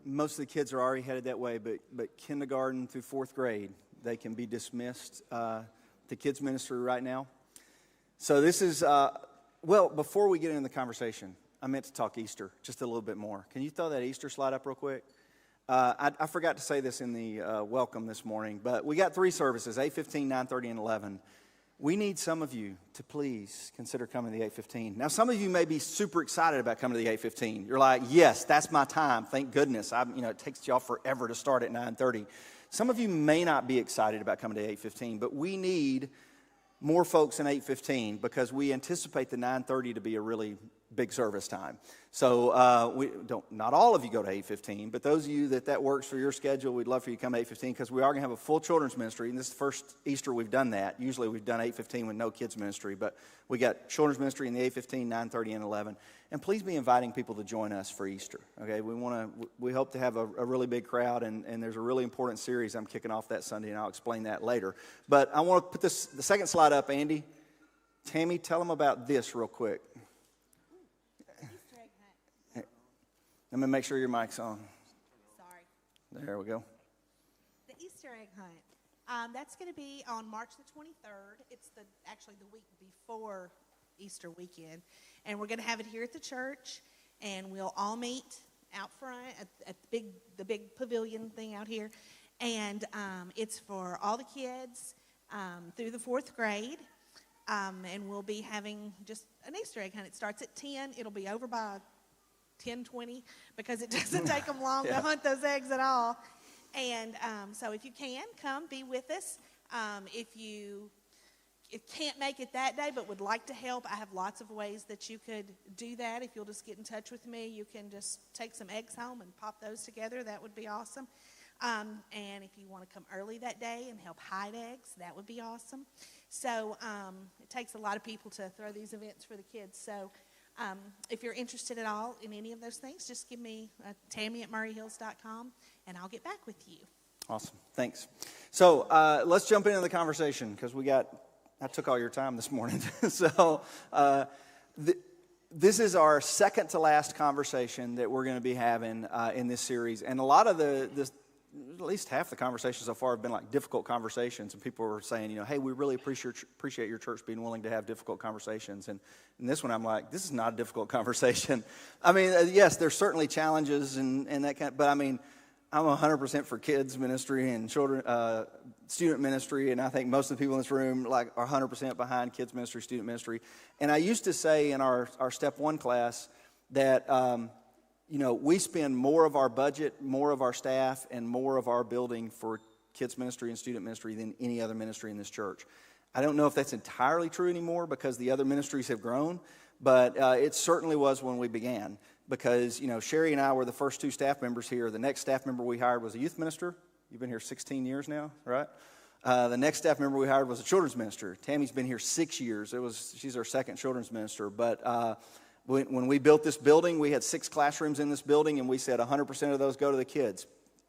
Most of the kids are already headed that way, but kindergarten through fourth grade, they can be dismissed to kids ministry right now. So this is, before we get into the conversation, I meant to talk Easter just a little bit more. Can you throw that Easter slide up real quick? I forgot to say this in the welcome this morning, but we got 3 services, 8:15, 9:30, and 11. We need some of you to please consider coming to the 8:15. Now, some of you may be super excited about coming to the 8:15. You're like, yes, that's my time. Thank goodness. It takes y'all forever to start at 9:30. Some of you may not be excited about coming to 8:15, but we need more folks in 8:15 because we anticipate the 9:30 to be a really big service time. So not all of you go to 8:15, but those of you that works for your schedule, we'd love for you to come to 8:15 because we are going to have a full children's ministry, and this is the first Easter we've done that. Usually we've done 8:15 with no kids ministry, but we got children's ministry in the 8:15, 9:30, and 11. And please be inviting people to join us for Easter. Okay, we hope to have a really big crowd, and there's a really important series I'm kicking off that Sunday, and I'll explain that later. But I want to put the second slide up, Andy. Tammy, tell them about this real quick. Let me make sure your mic's on. Sorry. There we go. The Easter egg hunt. That's going to be on March the 23rd. It's actually the week before Easter weekend. And we're going to have it here at the church. And we'll all meet out front at the big pavilion thing out here. And it's for all the kids through the 4th grade. And we'll be having just an Easter egg hunt. It starts at 10. It'll be over by 10:20 because it doesn't take them long to hunt those eggs at all. And so if you can, come be with us. If you can't make it that day but would like to help, I have lots of ways that you could do that. If you'll just get in touch with me, you can just take some eggs home and pop those together. That would be awesome. And if you want to come early that day and help hide eggs, that would be awesome. So it takes a lot of people to throw these events for the kids. So if you're interested at all in any of those things, just give me Tammi at murrayhills.com, and I'll get back with you. Awesome. Thanks. So let's jump into the conversation because I took all your time this morning. So this is our second to last conversation that we're going to be having in this series. And a lot of at least half the conversations so far have been like difficult conversations, and people were saying, hey, we really appreciate your church being willing to have difficult conversations. And in this one, I'm like, this is not a difficult conversation. I mean, yes, there's certainly challenges and that kind of, but I mean, I'm 100% for kids ministry and children, student ministry, and I think most of the people in this room are 100% behind kids ministry, student ministry. And I used to say in our Step 1 class that we spend more of our budget, more of our staff, and more of our building for kids ministry and student ministry than any other ministry in this church. I don't know if that's entirely true anymore because the other ministries have grown, but it certainly was when we began because, Sherry and I were the first 2 staff members here. The next staff member we hired was a youth minister. You've been here 16 years now, right? The next staff member we hired was a children's minister. Tammy's been here 6 years. She's our second children's minister, but when we built this building, we had 6 classrooms in this building, and we said 100% of those go to the kids.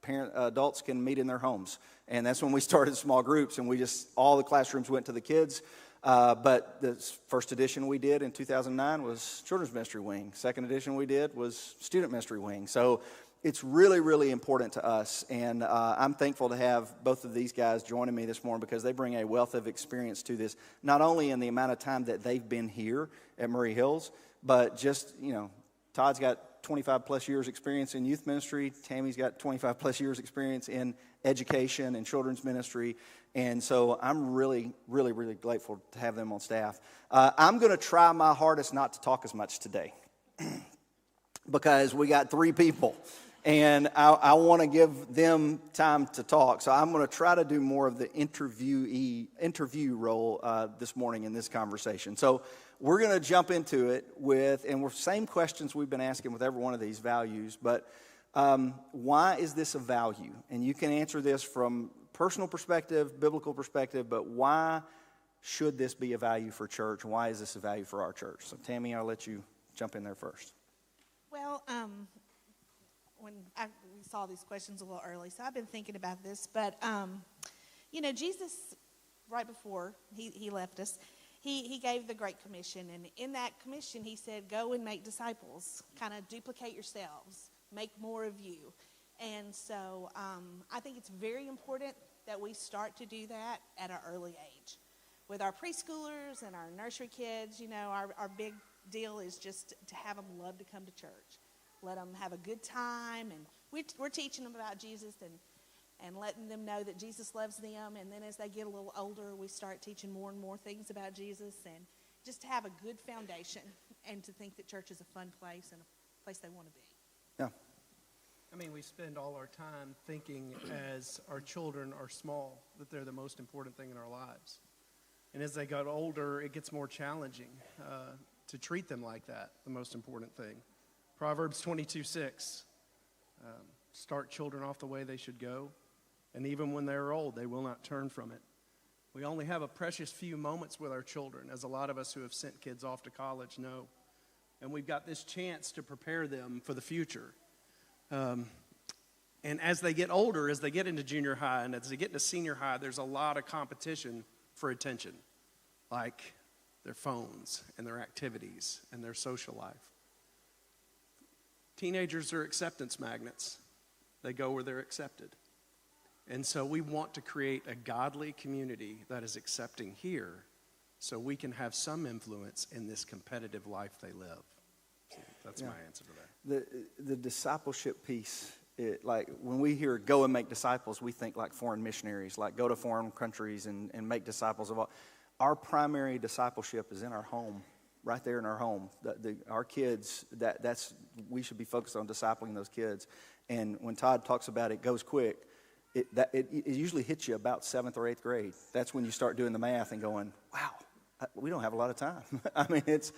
Adults can meet in their homes. And that's when we started small groups, and all the classrooms went to the kids. But the first edition we did in 2009 was children's ministry wing. Second edition we did was student ministry wing. So it's really, really important to us. And I'm thankful to have both of these guys joining me this morning because they bring a wealth of experience to this, not only in the amount of time that they've been here at Murray Hills, but just, Todd's got 25 plus years experience in youth ministry. Tammy's got 25 plus years experience in education and children's ministry. And so I'm really, really, really grateful to have them on staff. I'm going to try my hardest not to talk as much today because we got 3 people. And I want to give them time to talk. So I'm going to try to do more of the interview role this morning in this conversation. So we're going to jump into it and we're same questions we've been asking with every one of these values, but why is this a value? And you can answer this from personal perspective, biblical perspective, but why should this be a value for church? Why is this a value for our church? So Tammi, I'll let you jump in there first. Well, we saw these questions a little early, so I've been thinking about this. But, Jesus, right before he left us, he gave the Great Commission. And in that commission, he said, go and make disciples, kind of duplicate yourselves, make more of you. And so I think it's very important that we start to do that at an early age. With our preschoolers and our nursery kids, you know, our big deal is just to have them love to come to church. Let them have a good time, and we're teaching them about Jesus and letting them know that Jesus loves them. And then as they get a little older, we start teaching more and more things about Jesus, and just to have a good foundation and to think that church is a fun place and a place they want to be. Yeah. I mean, we spend all our time thinking as our children are small that they're the most important thing in our lives. And as they got older, it gets more challenging to treat them like that, the most important thing. Proverbs 22:6, start children off the way they should go, and even when they're old, they will not turn from it. We only have a precious few moments with our children, as a lot of us who have sent kids off to college know. And we've got this chance to prepare them for the future. And as they get older, as they get into junior high and as they get into senior high, there's a lot of competition for attention, like their phones and their activities and their social life. Teenagers are acceptance magnets. They go where they're accepted. And so we want to create a godly community that is accepting here so we can have some influence in this competitive life they live. So that's my answer to that. The discipleship piece, like when we hear go and make disciples, we think like foreign missionaries, like go to foreign countries and make disciples of all. Our primary discipleship is in our home, right there in our home. Our kids, we should be focused on discipling those kids. And when Todd talks about it goes quick, it usually hits you about 7th or 8th grade. That's when you start doing the math and going, wow, we don't have a lot of time. I mean, it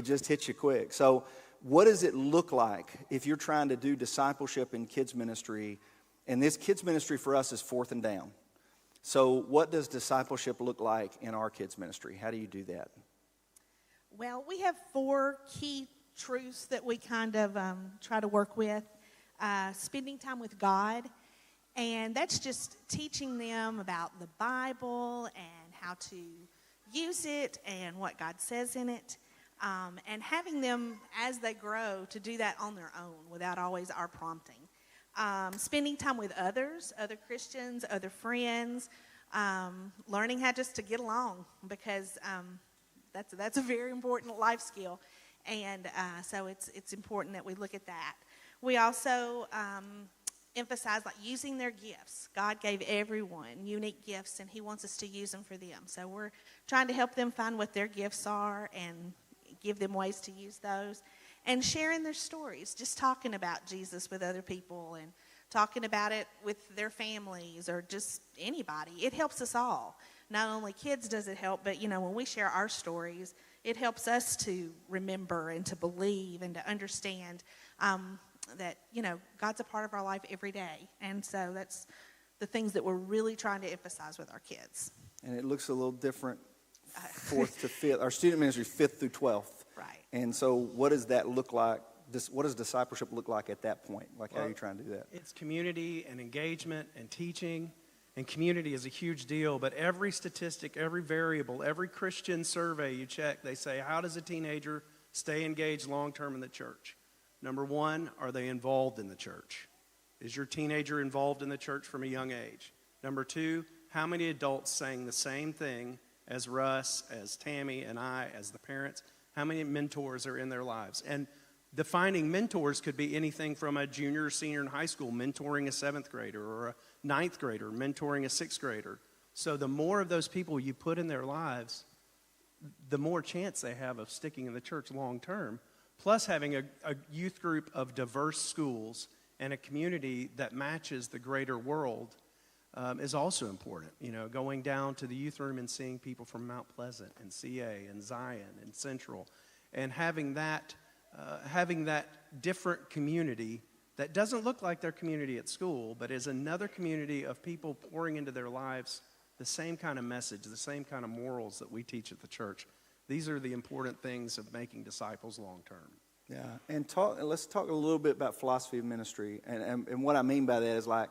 just hits you quick. So what does it look like if you're trying to do discipleship in kids ministry? And this kids ministry for us is 4th and down. So what does discipleship look like in our kids ministry? How do you do that? Well, we have 4 key truths that we kind of try to work with. Spending time with God, and that's just teaching them about the Bible and how to use it and what God says in it, and having them, as they grow, to do that on their own without always our prompting. Spending time with others, other Christians, other friends, learning how just to get along, because that's a very important life skill, and so it's important that we look at that. We also emphasize like using their gifts. God gave everyone unique gifts, and He wants us to use them for them. So we're trying to help them find what their gifts are and give them ways to use those. And sharing their stories, just talking about Jesus with other people and talking about it with their families or just anybody. It helps us all. Not only kids does it help, but, when we share our stories, it helps us to remember and to believe and to understand that, God's a part of our life every day. And so that's the things that we're really trying to emphasize with our kids. And it looks a little different 4th to 5th. Our student ministry is 5th through 12th. Right. And so what does that look like? What does discipleship look like at that point? Like, how are you trying to do that? It's community and engagement and teaching. And community is a huge deal. But every statistic, every variable, every Christian survey you check, they say, how does a teenager stay engaged long-term in the church? Number 1, are they involved in the church? Is your teenager involved in the church from a young age? Number 2, how many adults saying the same thing as Russ, as Tammi, and I, as the parents? How many mentors are in their lives? And defining mentors could be anything from a junior or senior in high school mentoring a 7th grader, or a 9th grader mentoring a 6th grader. So the more of those people you put in their lives, the more chance they have of sticking in the church long term. Plus having a youth group of diverse schools and a community that matches the greater world is also important. Going down to the youth room and seeing people from Mount Pleasant and CA and Zion and Central, and having that different community that doesn't look like their community at school, but is another community of people pouring into their lives the same kind of message, the same kind of morals that we teach at the church. These are the important things of making disciples long term. Yeah, and let's talk a little bit about philosophy of ministry. And what I mean by that is like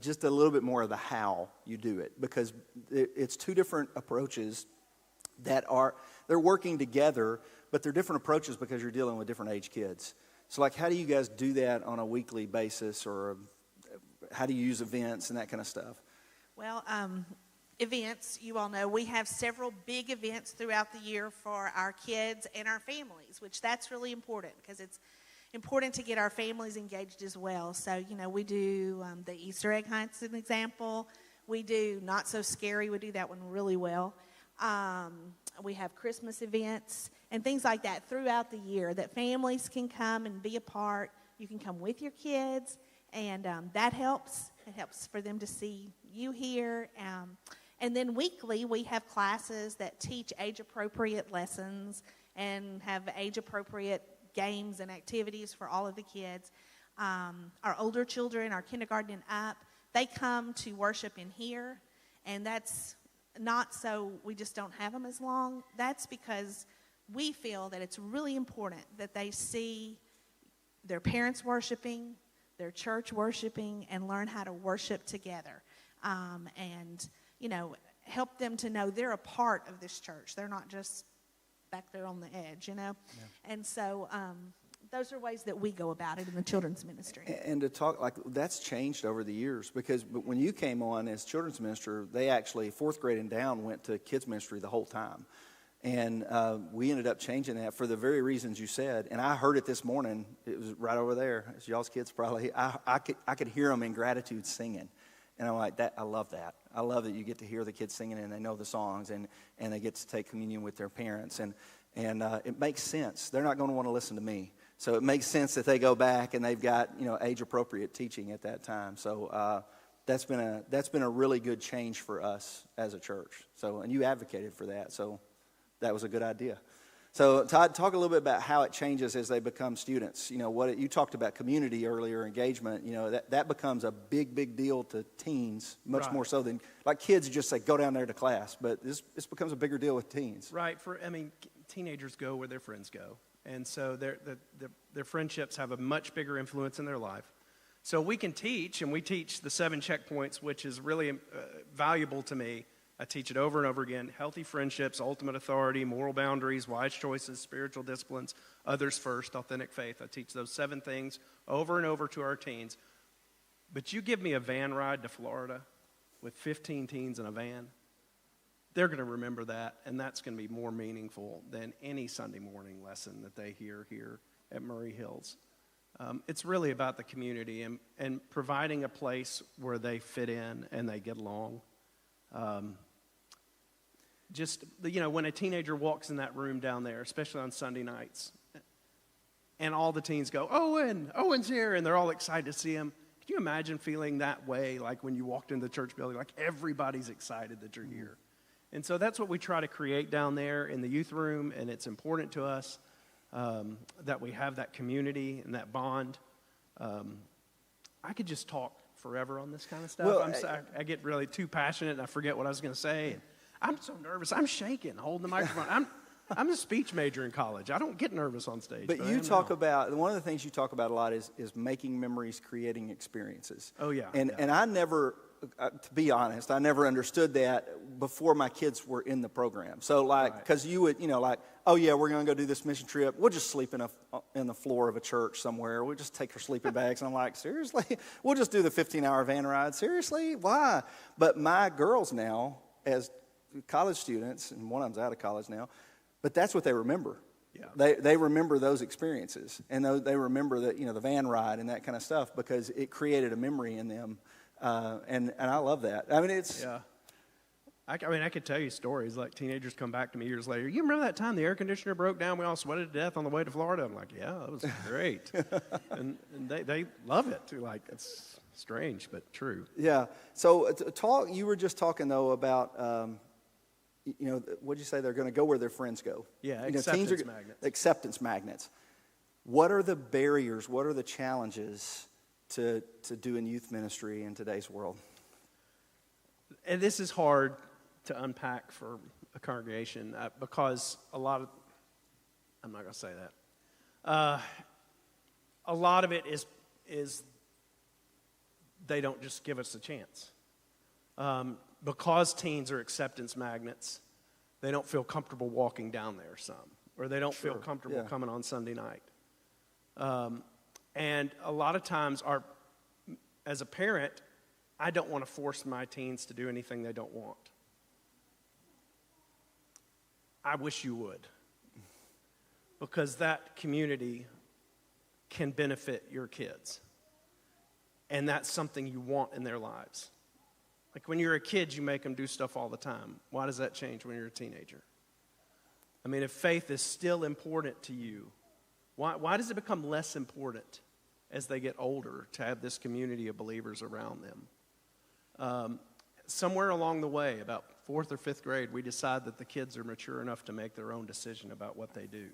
just a little bit more of the how you do it, because it's 2 different approaches they're working together, but they're different approaches because you're dealing with different age kids. So, like, how do you guys do that on a weekly basis, or how do you use events and that kind of stuff? Well, events, you all know, we have several big events throughout the year for our kids and our families, which that's really important because it's important to get our families engaged as well. So, we do the Easter egg hunt's an example. We do Not So Scary. We do that one really well. We have Christmas events and things like that throughout the year that families can come and be a part. You can come with your kids, and that helps. It helps for them to see you here. And then weekly, we have classes that teach age-appropriate lessons and have age-appropriate games and activities for all of the kids. Our older children, our kindergarten and up, they come to worship in here, and that's not so we just don't have them as long. That's because we feel that it's really important that they see their parents worshiping, their church worshiping, and learn how to worship together. And help them to know they're a part of this church. They're not just back there on the edge, Yeah. And so those are ways that we go about it in the children's ministry. And to talk, like, that's changed over the years, because when you came on as children's minister, they actually, 4th grade and down, went to kids ministry the whole time. And we ended up changing that for the very reasons you said. And I heard it this morning. It was right over there. It's y'all's kids probably. I could hear them in gratitude singing. And I'm like, I love that. I love that you get to hear the kids singing and they know the songs, and they get to take communion with their parents. And it makes sense. They're not going to want to listen to me. So it makes sense that they go back and they've got, age-appropriate teaching at that time. So that's been a really good change for us as a church. So, and you advocated for that. So that was a good idea. So, Todd, talk a little bit about how it changes as they become students. You talked about community earlier, engagement. That becomes a big deal to teens, much more so than, like, kids just say, go down there to class. But this becomes a bigger deal with teens. Right. Teenagers go where their friends go. And so their friendships have a much bigger influence in their life. So we can teach, and we teach the 7 checkpoints, which is really valuable to me. I teach it over and over again: healthy friendships, ultimate authority, moral boundaries, wise choices, spiritual disciplines, others first, authentic faith. I teach those 7 things over and over to our teens. But you give me a van ride to Florida with 15 teens in a van, they're going to remember that, and that's going to be more meaningful than any Sunday morning lesson that they hear here at Murray Hills. It's really about the community and providing a place where they fit in and they get along. When a teenager walks in that room down there, especially on Sunday nights, and all the teens go, Owen's here, and they're all excited to see him. Can you imagine feeling that way, like when you walked into the church building, like everybody's excited that you're here? And so that's what we try to create down there in the youth room, and it's important to us that we have that community and that bond. I could just talk forever on this kind of stuff. Well, I get really too passionate, and I forget what I was going to say. And I'm so nervous. I'm shaking, holding the microphone. I'm a speech major in college. I don't get nervous on stage. But you talk about, one of the things you talk about a lot is making memories, creating experiences. Oh, yeah. And I never, to be honest, I never understood that before my kids were in the program. So, because you would, oh, yeah, we're going to go do this mission trip. We'll just sleep in the floor of a church somewhere. We'll just take our sleeping bags. And I'm like, seriously? We'll just do the 15-hour van ride. Seriously? Why? But my girls now, as college students, and one of them's out of college now, but that's what they remember. Yeah. They remember those experiences, and they remember that, the van ride and that kind of stuff, because it created a memory in them, and I love that. It's yeah. I could tell you stories, like teenagers come back to me years later. You remember that time the air conditioner broke down? We all sweated to death on the way to Florida. I'm like, yeah, that was great, and they love it too. Like, it's strange but true. Yeah. So you were just talking though about. What'd you say? They're going to go where their friends go. Yeah, acceptance magnets. Acceptance magnets. What are the barriers? What are the challenges to doing youth ministry in today's world? And this is hard to unpack for a congregation because I'm not going to say that. A lot of it is they don't just give us a chance. Because teens are acceptance magnets, they don't feel comfortable walking down there or they don't feel comfortable coming on Sunday night. And a lot of times, as a parent, I don't want to force my teens to do anything they don't want. I wish you would. Because that community can benefit your kids. And that's something you want in their lives. Like when you're a kid, you make them do stuff all the time. Why does that change when you're a teenager? I mean, if faith is still important to you, why does it become less important as they get older to have this community of believers around them? Somewhere along the way, about 4th or 5th grade, we decide that the kids are mature enough to make their own decision about what they do.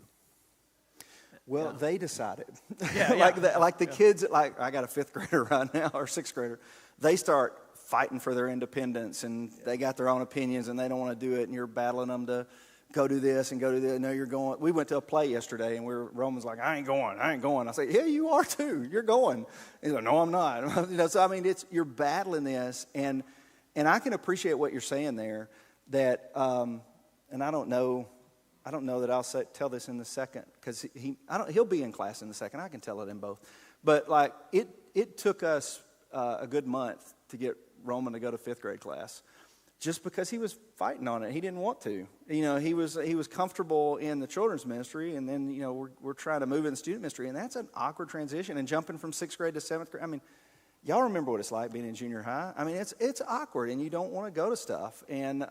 Well, they decided. Yeah, like the kids, like I got a 5th grader right now, or 6th grader. They start fighting for their independence, and they got their own opinions, and they don't want to do it, and you're battling them to go do this and go do that. No, you're going. We went to a play yesterday, and Roman's like, I ain't going. I say, yeah, you are too. You're going. He's like, no, I'm not. So I mean, you're battling this, and I can appreciate what you're saying there. That, and I don't know that I'll tell this in the second, because he'll be in class in the second. I can tell it in both. But like it took us a good month to get Roman to go to 5th grade class, just because he was fighting on it. He didn't want to. He was comfortable in the children's ministry, and then we're trying to move in the student ministry, and that's an awkward transition. And jumping from 6th grade to 7th grade. I mean, y'all remember what it's like being in junior high. I mean, it's awkward, and you don't want to go to stuff. And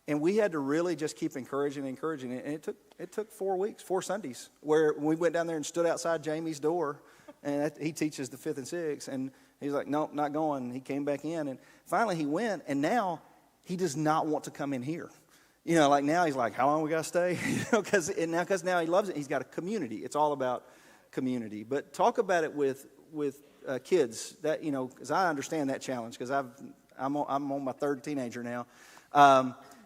we had to really just keep encouraging it. And it took 4 weeks, 4 Sundays, where we went down there and stood outside Jamie's door. And he teaches the 5th and 6th. And he's like, nope, not going. He came back in. And finally he went. And now he does not want to come in here. Like now he's like, how long we got to stay? Because now he loves it. He's got a community. It's all about community. But talk about it with kids. That, because I understand that challenge, because I'm on my 3rd teenager now.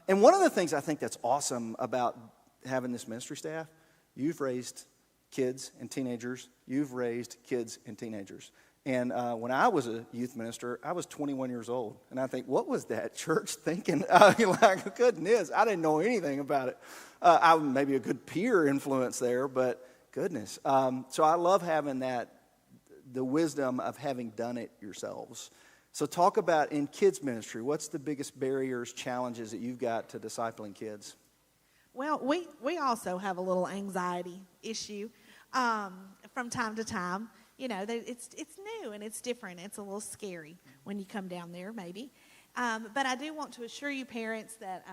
And one of the things I think that's awesome about having this ministry staff, you've raised kids and teenagers. You've raised kids and teenagers. And when I was a youth minister, I was 21 years old. And I think, what was that church thinking? Like, goodness, I didn't know anything about it. I was maybe a good peer influence there, but goodness. So I love having the wisdom of having done it yourselves. So talk about in kids ministry, what's the biggest barriers, challenges that you've got to discipling kids? Well, we also have a little anxiety issue from time to time. It's new and it's different. It's a little scary when you come down there, maybe. But I do want to assure you parents that,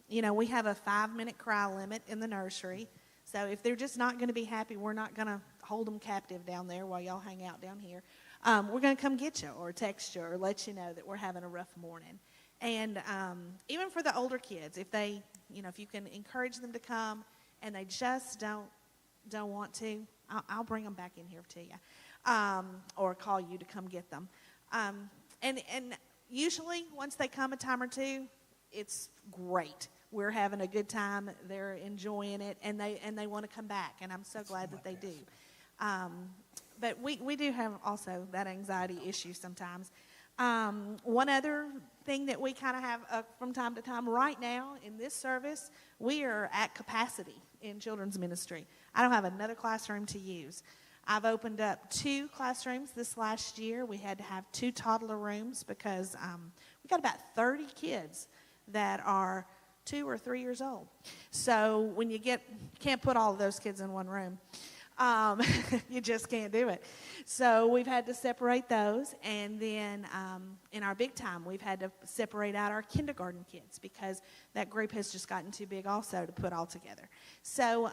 we have a 5-minute cry limit in the nursery. So if they're just not going to be happy, we're not going to hold them captive down there while y'all hang out down here. We're going to come get you or text you or let you know that we're having a rough morning. And even for the older kids, if they, if you can encourage them to come and they just don't want to, I'll bring them back in here to you, or call you to come get them. And usually once they come a time or two, it's great. We're having a good time. They're enjoying it, and they want to come back. And I'm so glad that they do. But we do have also that anxiety issue sometimes. One other thing that we kind of have from time to time, right now in this service, we are at capacity in children's ministry. I don't have another classroom to use. I've opened up 2 classrooms this last year. We had to have 2 toddler rooms because we got about 30 kids that are 2 or 3 years old. So when you can't put all of those kids in one room. You just can't do it. So we've had to separate those. And then in our big time, we've had to separate out our kindergarten kids because that group has just gotten too big also to put all together. So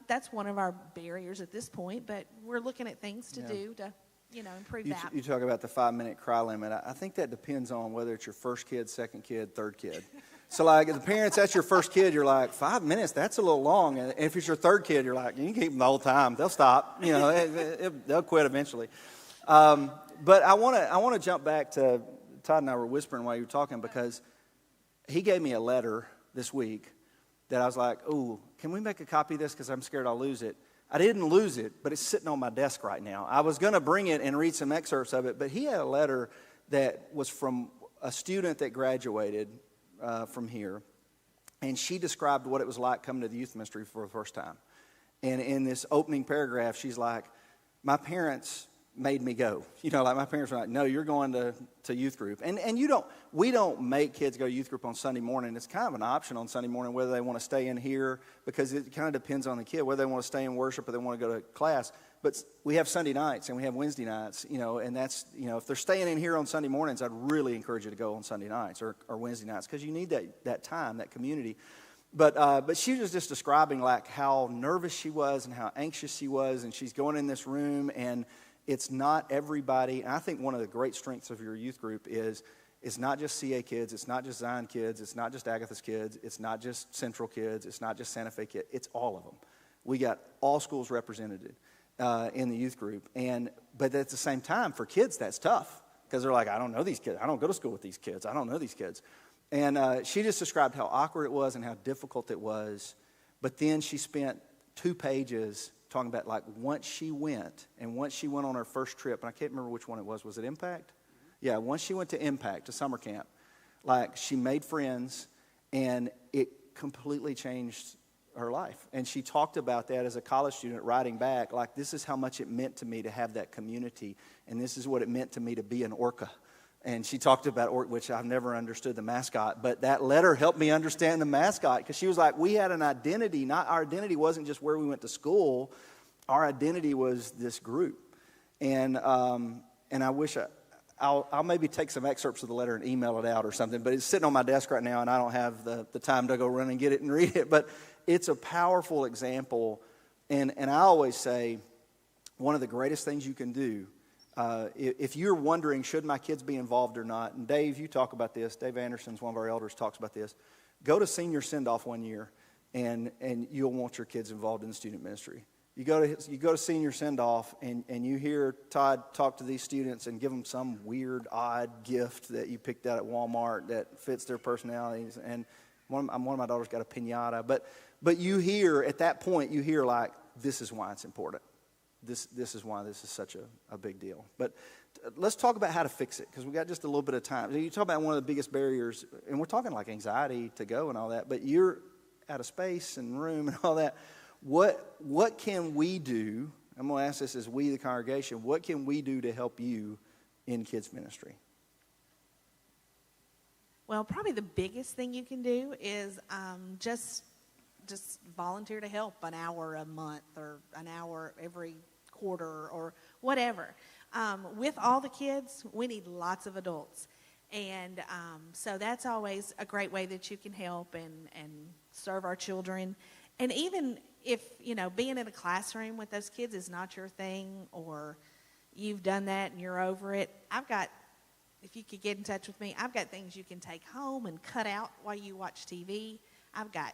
that's one of our barriers at this point. But we're looking at things to do to, improve that. You talk about the 5-minute cry limit. I think that depends on whether it's your first kid, second kid, third kid. So, like, the parents, that's your first kid, you're like, 5 minutes, that's a little long. And if it's your third kid, you're like, you can keep them the whole time. They'll stop. They'll quit eventually. But I want to jump back to Todd and I were whispering while you were talking, because he gave me a letter this week that I was like, ooh, can we make a copy of this because I'm scared I'll lose it. I didn't lose it, but it's sitting on my desk right now. I was going to bring it and read some excerpts of it, but he had a letter that was from a student that graduated from here, and she described what it was like coming to the youth ministry for the first time. And in this opening paragraph, she's like, my parents made me go. Like my parents were like, no, you're going to youth group. And we don't make kids go to youth group on Sunday morning. It's kind of an option on Sunday morning whether they want to stay in here, because it kind of depends on the kid, whether they want to stay in worship or they want to go to class. But we have Sunday nights and we have Wednesday nights, and that's, if they're staying in here on Sunday mornings, I'd really encourage you to go on Sunday nights or Wednesday nights, because you need that time, that community. But she was just describing like how nervous she was and how anxious she was, and she's going in this room, and it's not everybody. And I think one of the great strengths of your youth group is it's not just CA kids, it's not just Zion kids, it's not just Agatha's kids, it's not just Central kids, it's not just Santa Fe kids, it's all of them. We got all schools represented in the youth group. But at the same time, for kids, that's tough, because they're like, I don't know these kids. I don't go to school with these kids. I don't know these kids. And she just described how awkward it was and how difficult it was. But then she spent 2 pages talking about, like, once she went on her first trip, and I can't remember which one it was. Was it Impact? Yeah, once she went to Impact, to summer camp, like, she made friends, and it completely changed her life. And she talked about that as a college student, writing back, like, this is how much it meant to me to have that community, and this is what it meant to me to be an orca. And she talked about, which I've never understood the mascot, but that letter helped me understand the mascot, because she was like, we had an identity. Our identity wasn't just where we went to school. Our identity was this group. And I wish I'll maybe take some excerpts of the letter and email it out or something, but it's sitting on my desk right now, and I don't have the time to go run and get it and read it. But it's a powerful example. And I always say, one of the greatest things you can do, if you're wondering, should my kids be involved or not, and Dave, you talk about this. Dave Anderson's one of our elders, talks about this. Go to senior send-off one year, and you'll want your kids involved in the student ministry. You go to senior send-off, and you hear Todd talk to these students and give them some weird, odd gift that you picked out at Walmart that fits their personalities. And one of my daughters got a piñata. But you hear, at that point, you hear, like, this is why it's important. This is why this is such a big deal. But let's talk about how to fix it, because we got just a little bit of time. You talk about one of the biggest barriers, and we're talking like anxiety to go and all that, but you're out of space and room and all that. What can we do? I'm going to ask this as we, the congregation, what can we do to help you in kids ministry? Well, probably the biggest thing you can do is just volunteer to help an hour a month or an hour every quarter or whatever. With all the kids, we need lots of adults. And so that's always a great way that you can help and serve our children. And even if, being in a classroom with those kids is not your thing, or you've done that and you're over it, if you could get in touch with me, I've got things you can take home and cut out while you watch TV. I've got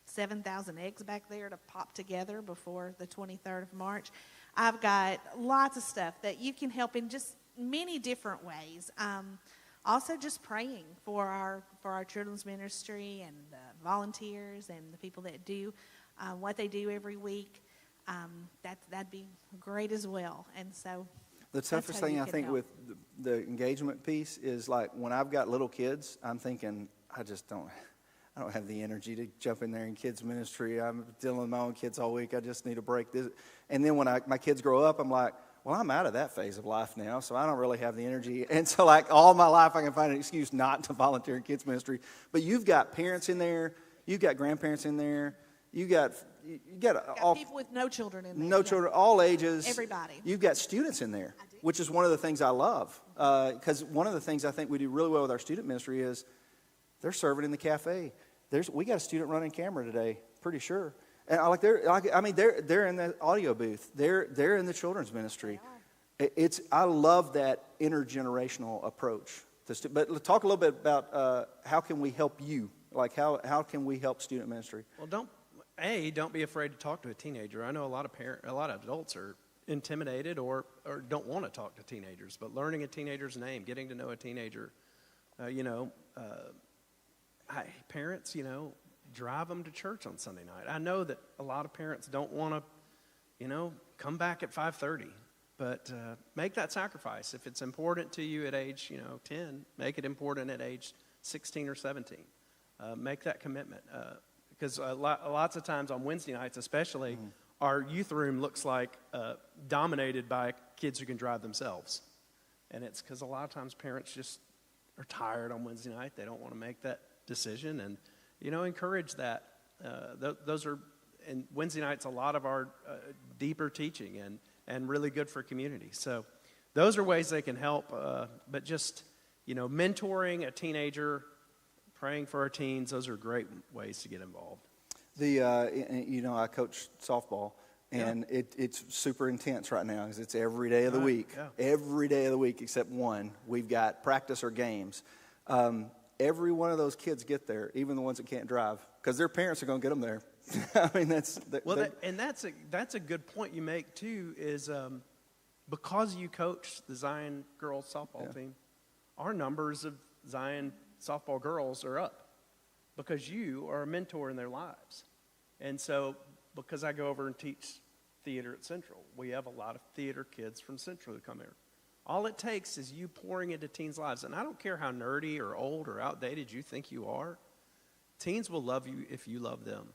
7,000 eggs back there to pop together before the 23rd of March. I've got lots of stuff that you can help in just many different ways. Also, just praying for our children's ministry and the volunteers and the people that do what they do every week. That'd be great as well. And so the toughest thing I think help with the engagement piece is, like, when I've got little kids, I'm thinking, I don't have the energy to jump in there in kids ministry. I'm dealing with my own kids all week. I just need a break. And then when my kids grow up, I'm like, well, I'm out of that phase of life now, so I don't really have the energy. And so, like, all my life I can find an excuse not to volunteer in kids ministry. But you've got parents in there. You've got grandparents in there. You got all people with no children in there. No children, all ages. Everybody. You've got students in there, which is one of the things I love. Because one of the things I think we do really well with our student ministry is they're serving in the cafe. We got a student running camera today, pretty sure. And they're in the audio booth. They're in the children's ministry. I love that intergenerational approach. But let's talk a little bit about how can we help you? Like, how can we help student ministry? Well, don't be afraid to talk to a teenager. I know a lot of adults are intimidated or don't want to talk to teenagers. But learning a teenager's name, getting to know a teenager, parents, drive them to church on Sunday night. I know that a lot of parents don't want to, come back at 5:30, but make that sacrifice. If it's important to you at age, 10, make it important at age 16 or 17. Make that commitment because lots of times on Wednesday nights, especially, our youth room looks like dominated by kids who can drive themselves. And it's because a lot of times parents just are tired on Wednesday night. They don't want to make that decision. And, encourage that. Those are, and Wednesday night's a lot of our deeper teaching and really good for community. So those are ways they can help. But just, mentoring a teenager, praying for our teens, those are great ways to get involved. I coach softball, and it's super intense right now because it's every day of the week. Yeah. Every day of the week except one. We've got practice or games. Every one of those kids get there, even the ones that can't drive, because their parents are going to get them there. I mean, that's a good point you make too. Is because you coach the Zion girls softball team, our numbers of Zion softball girls are up because you are a mentor in their lives. And so, because I go over and teach theater at Central, we have a lot of theater kids from Central who come here. All it takes is you pouring into teens' lives. And I don't care how nerdy or old or outdated you think you are. Teens will love you if you love them.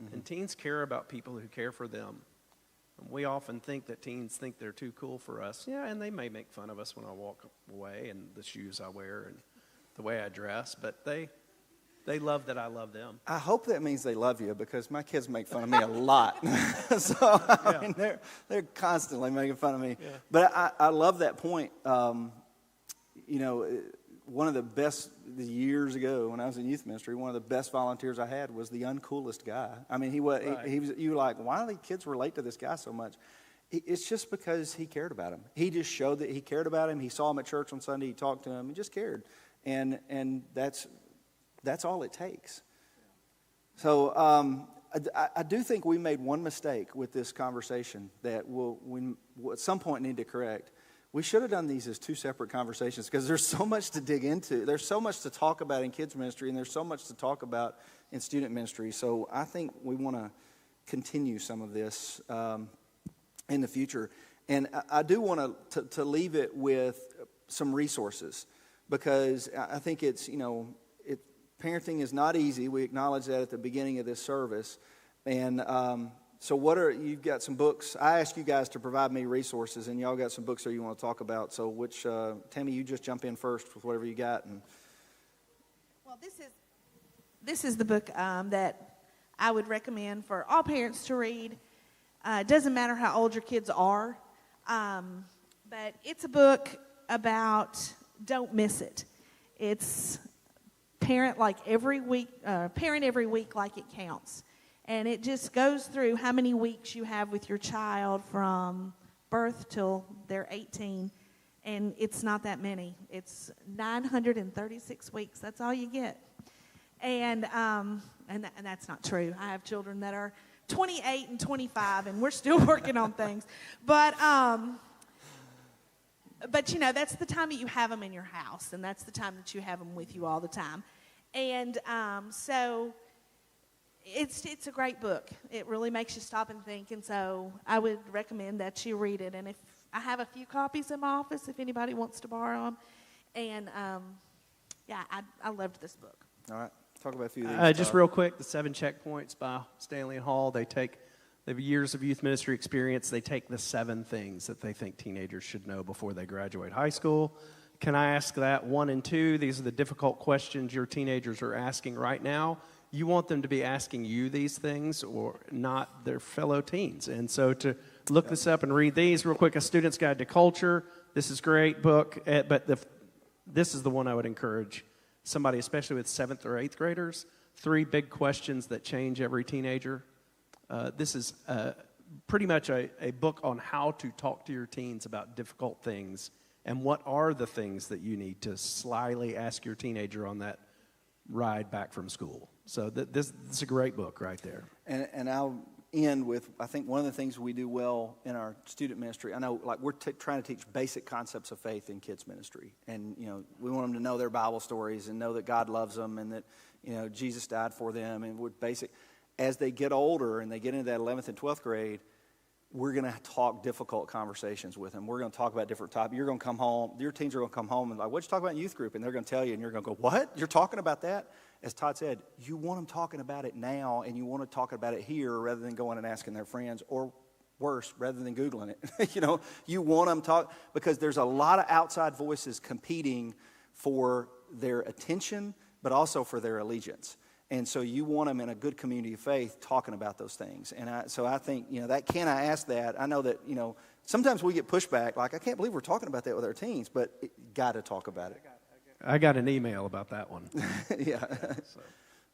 Mm-hmm. And teens care about people who care for them. And we often think that teens think they're too cool for us. Yeah, and they may make fun of us when I walk away and the shoes I wear and the way I dress. But they love that I love them. I hope that means they love you, because my kids make fun of me a lot. So, I mean, they're constantly making fun of me. Yeah. But I love that point. One of the best, years ago when I was in youth ministry, one of the best volunteers I had was the uncoolest guy. I mean, he was, you were like, why do the kids relate to this guy so much? It's just because he cared about him. He just showed that he cared about him. He saw him at church on Sunday. He talked to him. He just cared. And that's all it takes. So I do think we made one mistake with this conversation that we at some point need to correct. We should have done these as two separate conversations, because there's so much to dig into. There's so much to talk about in kids ministry, and there's so much to talk about in student ministry. So I think we want to continue some of this in the future. And I do want to leave it with some resources, because I think it's, parenting is not easy. We acknowledge that at the beginning of this service. And so you've got some books. I asked you guys to provide me resources, and y'all got some books that you want to talk about. So Tammi, you just jump in first with whatever you got. Well, this is the book that I would recommend for all parents to read. It doesn't matter how old your kids are, but it's a book about don't miss it. It's parent every week like it counts. And it just goes through how many weeks you have with your child from birth till they're 18. And it's not that many. It's 936 weeks. That's all you get. And that's not true. I have children that are 28 and 25, and we're still working on things. But that's the time that you have them in your house, and that's the time that you have them with you all the time. And so it's a great book. It really makes you stop and think, and so I would recommend that you read it. And if I have a few copies in my office, if anybody wants to borrow them. And I loved this book. All right, talk about a few of these. Just real quick, the 7 Checkpoints by Stanley and Hall. They have years of youth ministry experience. They take the 7 things that they think teenagers should know before they graduate high school. Can I ask that? 1 and 2, these are the difficult questions your teenagers are asking right now. You want them to be asking you these things, or not their fellow teens. And so to look this up and read these real quick, A Student's Guide to Culture. This is a great book, but this is the one I would encourage somebody, especially with 7th or 8th graders. 3 big questions that change every teenager. This is pretty much a book on how to talk to your teens about difficult things, and what are the things that you need to slyly ask your teenager on that ride back from school. So this is a great book right there. And I'll end with, I think one of the things we do well in our student ministry, I know we're trying to teach basic concepts of faith in kids ministry. And, we want them to know their Bible stories and know that God loves them and that, Jesus died for them. And we're basic. As they get older and they get into that 11th and 12th grade, we're going to talk difficult conversations with them. We're going to talk about different topics. You're going to come home, your teens are going to come home and what'd you talk about in youth group? And they're going to tell you, and you're going to go, what? You're talking about that? as Todd said, you want them talking about it now, and you want to talk about it here rather than going and asking their friends, or worse, rather than Googling it. You want them talk, because there's a lot of outside voices competing for their attention, but also for their allegiance. And so you want them in a good community of faith talking about those things. And so I think, that can I ask that? I know that, sometimes we get pushback, like, I can't believe we're talking about that with our teens, but got to talk about it. I got an email about that one. Yeah.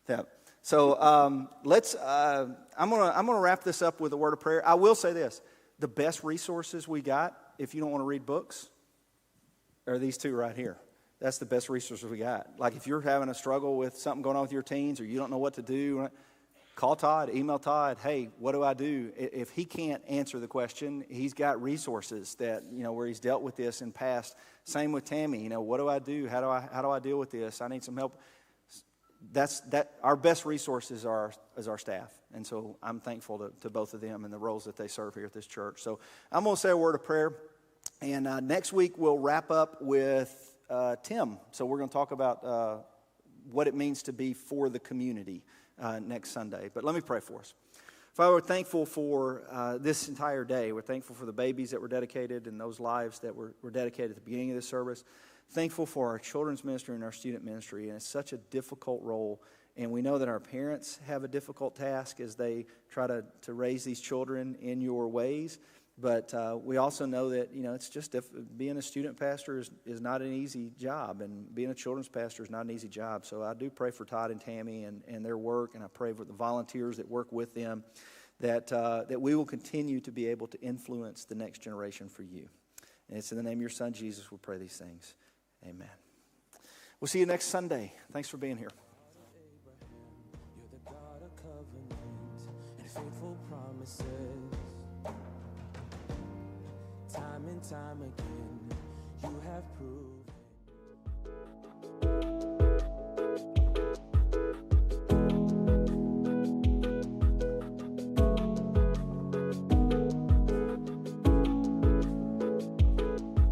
Yeah. So let's. I'm gonna wrap this up with a word of prayer. I will say this: the best resources we got, if you don't want to read books, are these two right here. That's the best resources we got. Like if you're having a struggle with something going on with your teens, or you don't know what to do, call Todd, email Todd. Hey, what do I do? If he can't answer the question, he's got resources that where he's dealt with this in past. Same with Tammi. What do I do? How do I deal with this? I need some help. That's our best resource is our staff, and so I'm thankful to both of them and the roles that they serve here at this church. So I'm going to say a word of prayer, and next week we'll wrap up with Tim. So we're going to talk about what it means to be for the community next Sunday. But let me pray for us. Father, we're thankful for this entire day. We're thankful for the babies that were dedicated and those lives that were dedicated at the beginning of this service. Thankful for our children's ministry and our student ministry, and it's such a difficult role. And we know that our parents have a difficult task as they try to raise these children in your ways. But we also know that, it's just being a student pastor is not an easy job, and being a children's pastor is not an easy job. So I do pray for Todd and Tammi and their work, and I pray for the volunteers that work with them, that we will continue to be able to influence the next generation for you. And it's in the name of your Son, Jesus, we pray these things. Amen. We'll see you next Sunday. Thanks for being here. You're the God of covenant and faithful promises. Time and time again, you have proved.